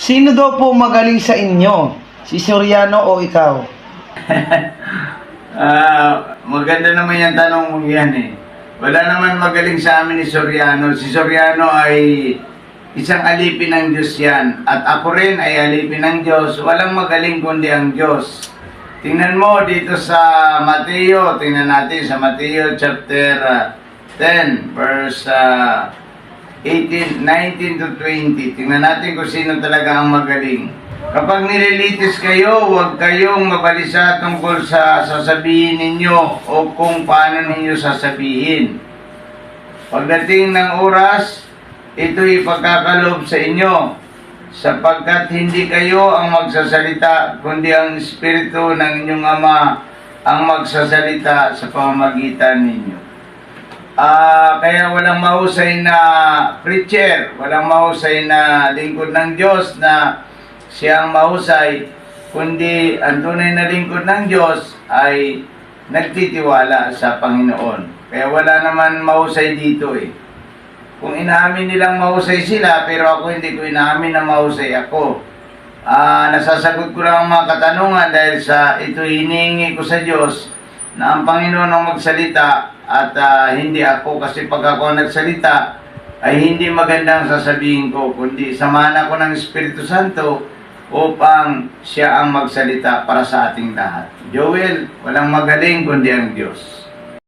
Sino daw po magaling sa inyo? Si Soriano o ikaw? Maganda naman yung tanong mo yan eh. Wala naman magaling sa amin ni Soriano. Si Soriano ay isang alipin ng Diyos yan. At ako rin ay alipin ng Diyos. Walang magaling kundi ang Diyos. Tingnan mo dito sa Mateo. Tingnan natin sa Mateo chapter 10 verse 19 to 20. Tingnan natin kung sino talaga ang magaling. Kapag nililitis kayo, huwag kayong mabalisa tungkol sa sasabihin ninyo o kung paano ninyo sasabihin. Pagdating ng oras, ito'y ipagkakalob sa inyo, sapagkat hindi kayo ang magsasalita, kundi ang Espiritu ng inyong Ama ang magsasalita sa pamamagitan ninyo. Kaya walang mahusay na preacher, walang mahusay na lingkod ng Diyos na siyang mahusay, kundi ang tunay na lingkod ng Diyos ay nagtitiwala sa Panginoon. Kaya wala naman mahusay dito eh. Kung inaamin nilang mahusay sila, pero ako hindi ko inaamin na mahusay ako. Nasasagot ko lang ang mga katanungan dahil sa ito hinihingi ko sa Diyos na ang Panginoon ang magsalita at hindi ako, kasi pag ako nagsalita ay hindi magandang sasabihin ko, kundi samahan ako ng Espiritu Santo upang siya ang magsalita para sa ating lahat. Joel, walang magaling kundi ang Diyos.